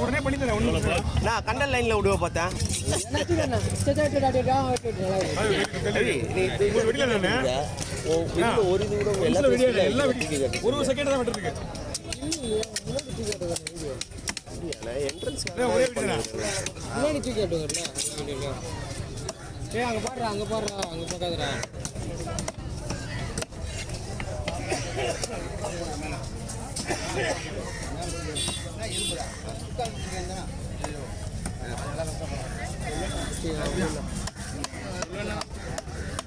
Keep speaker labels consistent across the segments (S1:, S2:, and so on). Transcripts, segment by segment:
S1: உடனே பண்ணி தரேன் ஒண்ணு.
S2: நான் கண்டல் லைன்ல விடுவ பார்த்தேன்.
S1: வெடில தானே
S2: ஒரு இது கூட
S1: எல்லாம் ஒரு செகண்ட் தான் விட்டுருக்கு.
S2: என்ட்ரன்ஸ்
S1: ஒரே விடுறா.
S3: முன்னாடி தூக்கி காட்டுங்கல்ல. ஏய் அங்க பாருடா, அங்க பாருடா, அங்க பார்க்காதடா.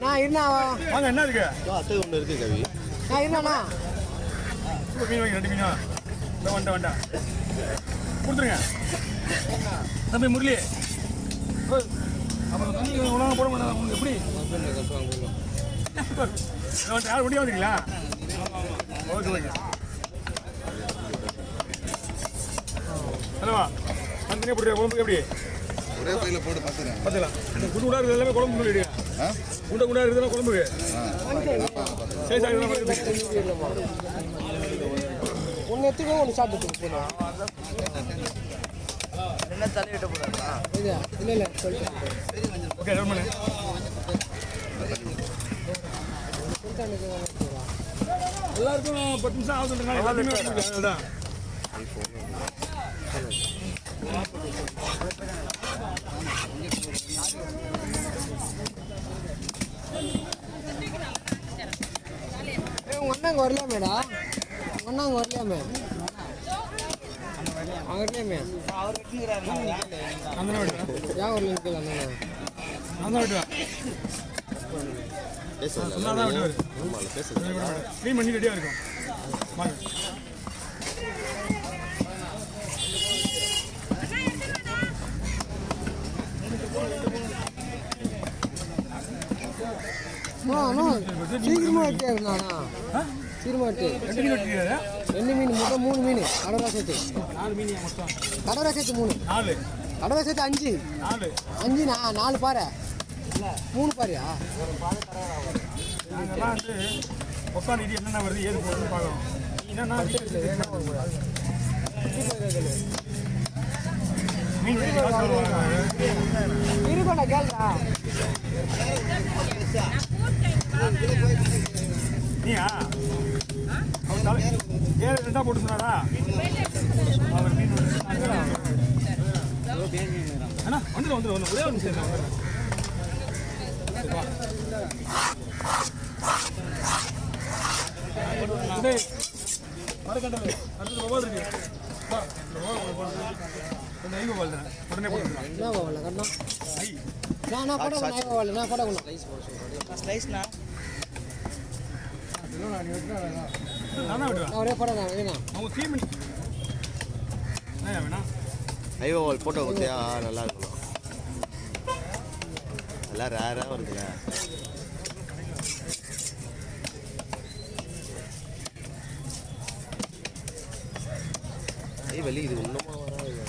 S3: நான் இருந்தா
S1: வாங்க என்ன இருக்கு?
S2: அது ஒன்று இருக்கு கவி.
S3: நான் இருந்தானா
S1: மீன் வாங்கி 2 மீனா. வண்டா கொடுத்துருங்க தம்பி முரளி. அப்புறம் தண்ணி உணவு போட மாட்டேன் எப்படி யார் முடிய வந்துங்களா? ஓகே ஓகே ஹலோவா தண்ணியே போட்டு குழம்புக்கு எப்படி
S4: ஒரே பையில போட்டு
S1: பார்த்துக்கலாம். இந்த குண்டு குண்டா இருக்குது எல்லாமே குழம்பு முன்னாடி குண்டை குண்டா இருக்குதுன்னா குழம்புக்கு சரி சார்
S3: ஒன்று எடுத்துக்கோ, ஒன்று சாப்பிட்டு போகலாம்.
S2: என்ன தலையிட்ட போறாங்களா?
S3: இல்லை இல்லை சொல்லிட்டேன்.
S1: ஓகே ரன் பண்ணு. எல்லாருக்கும் 10 நிமிஷம் ஆகுதுன்றனால எல்லாருமே அதுதான்
S3: உங்கள் அண்ணா அங்கே வரலையாமேடா? உங்கள் அண்ணா அங்கே வரலையாமே? அங்கே வரலையாமே?
S1: அந்த விடுவேன்
S3: ஏன் வரல நிற்கல அண்ணா?
S1: நான் தான் விடுவேன் சொன்னாதான் விடுவார். க்ளீன் பண்ணி ரெடியாக இருக்கும். வாங்க
S3: சீக்கிரமா வெட்டியாங்கண்ணா. சீக்கிரமா வெட்டி
S1: 2 மீன் வெட்டிருக்காரு.
S3: 2 மீன் மொத்தம் 3 மீன். கடவுளா சேர்த்து
S1: 4 மீனியா மொத்தம்?
S3: கடவுளா சேர்த்து 3.
S1: 4
S3: கடவுளா சேர்த்து 5. 5 4 பாரு. 3 பாரியா?
S1: நாங்கள்லாம் வந்து உட்காந்துட்டு என்னென்ன வருது ஏது போகுதுன்னு பார்க்கணும். என்னன்னா மீன் வெட்டி காசு வருவாங்க.
S3: இருப்பாடா கேள்றா.
S1: நீயா அவன் தலை 7 போட்டு சொன்னாரா அவர் மீன் அண்ணா வந்துடும் ஒரே ஒரு நிமிஷம் மரக்கண்டல் அடுத்தது மொபைல் இருக்கு உடனே போட்டுருக்கான்.
S3: என்ன போகல கண்ணா? நான் கூட போகல. நான் கூட
S2: ஸ்லைஸ்னா
S1: நானா விடுவேன்.
S3: ஒரே படம் தான் வேணும்.
S1: அவங்க க்ளீன் பண்ணி என்ன வேணா
S2: ஐயோ போட்டோ கொடுத்தியா? நல்லா இருக்கணும். எல்லாம் ரேராக வருதுங்க. ஐய் வெளி இது இன்னுமா வராது.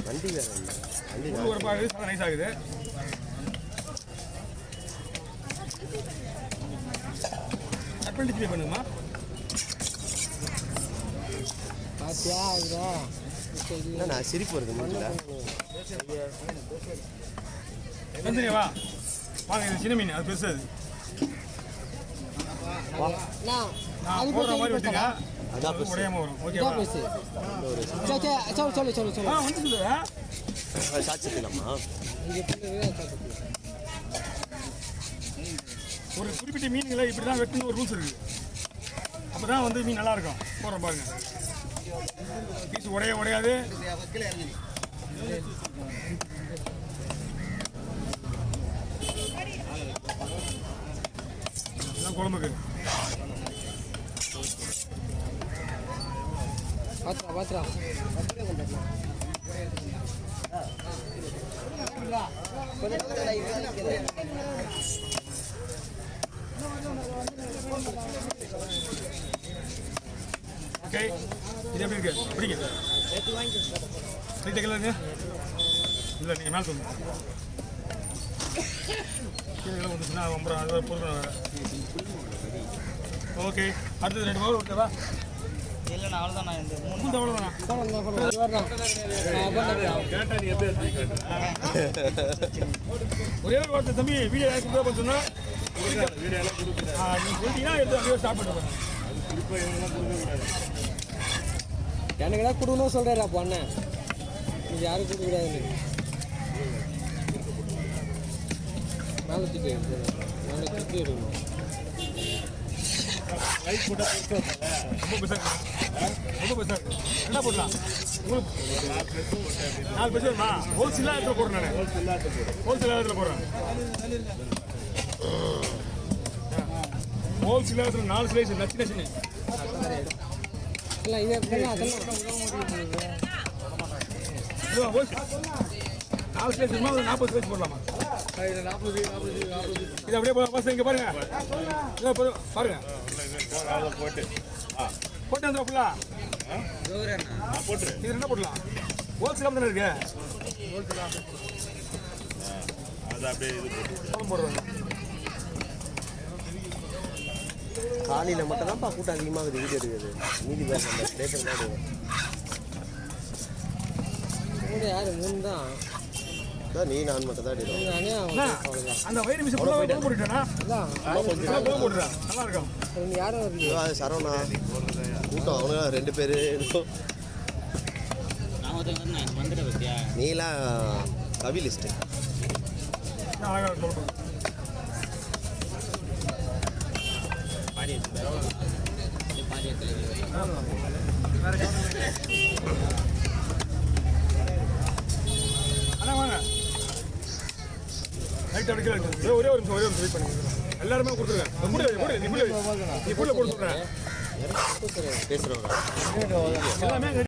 S2: வண்டி வேற இல்லை. வண்டி
S1: ஒரு பாகு சாதம் நைஸ் ஆகுது. கட் பண்ணி டிஸ்ப்ளே பண்ணுமா?
S3: பாத்தியா இதா
S2: என்ன சிரிப்பு வருது மூஞ்சில.
S1: நந்தினி வா வாங்க. இது சின்ன மீன், அது பெருசு. நான் போடுற மாதிரி விட்டுங்க,
S2: அதான்
S1: உடையாம வரும். ஓகேவா?
S3: சொல்லு
S1: வந்து சொல்லுவேன்.
S2: சாட்சிக்கலாமா?
S1: ஒரு குறிப்பிட்ட மீன்களை இப்படி தான் வெட்டணும் ஒரு ரூல்ஸ் இருக்குது. அப்போ தான் வந்து மீன் நல்லாயிருக்கும். போடுறோம் பாருங்க. பீஸ் உடையாது. இதெல்லாம் குழம்புக்கு.
S3: பாத்ரா
S1: ஓகே, இது எப்படி இருக்கு? பிடிங்க. தைக்கலாங்க. இல்லை நீங்கள் மேலே சொல்லுங்க. கீழே வந்துச்சுன்னா அப்புறம் அது பொருள் வேறு. ஓகே, அடுத்தது 2 பவுல் ஓகேவா?
S4: இல்லைண்ணா அவ்வளோதான் நான் இந்த மூணு
S1: மூணு அவ்வளோதானா ஒரே ஒரு வார்த்தை தம்பி வீடியோ யாருக்கு கொடுத்தா சொன்னா நீ சொல்லிட்டீங்கன்னா எடுத்து அப்படியே ஸ்டார்ட் பண்ணுவேன்.
S3: எனக்கு தான் கொடுக்கணும் சொல்கிறாரு அப்போ அண்ணன் இது யாரும் கொடுக்கக்கூடாதுன்னு மேலே தூக்கி எடுக்கணும்
S1: ரொம்ப பெருசாக ரொம்ப பெருசாக என்ன போடலாம் உங்களுக்கு 4 பேர் வருமா? ஹோல்சேலாக இடத்துல போடுறேன் நான் ஹோல்சேலாக இடத்துல போடுறேன் ஹோல்சேலாக இடத்துல 4 ஸ்லைஸ் நச்சு நச்சுன்னு
S3: இல்லை இதே அதெல்லாம்
S1: 4 ஸ்லைஸ் வருமா 40 ஸ்லைஸ் போடலாமா? இது அப்படியே பசங்க இங்கே பாருங்க பாருங்க போட்டு வந்துடும்ல இது என்ன போடலாம் ஹோல்சேலாக தானே இருக்கு போடுறாங்க
S2: காலையில் மட்டும் தான்ப்பா கூட்டம் அதிகமாகுது வீடியோ எடுக்குது மீதி பேர் நம்ம லேட்டர் தான் எடுக்கும்
S3: யார் 3 தான்
S2: நீ நான் மட்டும் தான் எடுக்கும்
S1: அந்த வயிறு மிஷின் ஃபுல்லாக போட்டுட்டேன்னா போட்டுறேன் நல்லா இருக்கும்
S3: யாரும் வரல
S2: அது சரவணா கூட்டம் அவனுங்க 2 பேர் நீலாம் கவி லிஸ்ட்டு
S1: அழகாக சொல்லுங்கள் அண்ணா வாங்க லைட் அடிக்கல ஒரே ஒரு நிமிஷம் வெயிட் பண்ணுங்க எல்லாருமே கொடுத்துருங்க நீ கூட கொடுத்துட்றேன்
S2: பேசுகிறவங்க
S1: எல்லாமே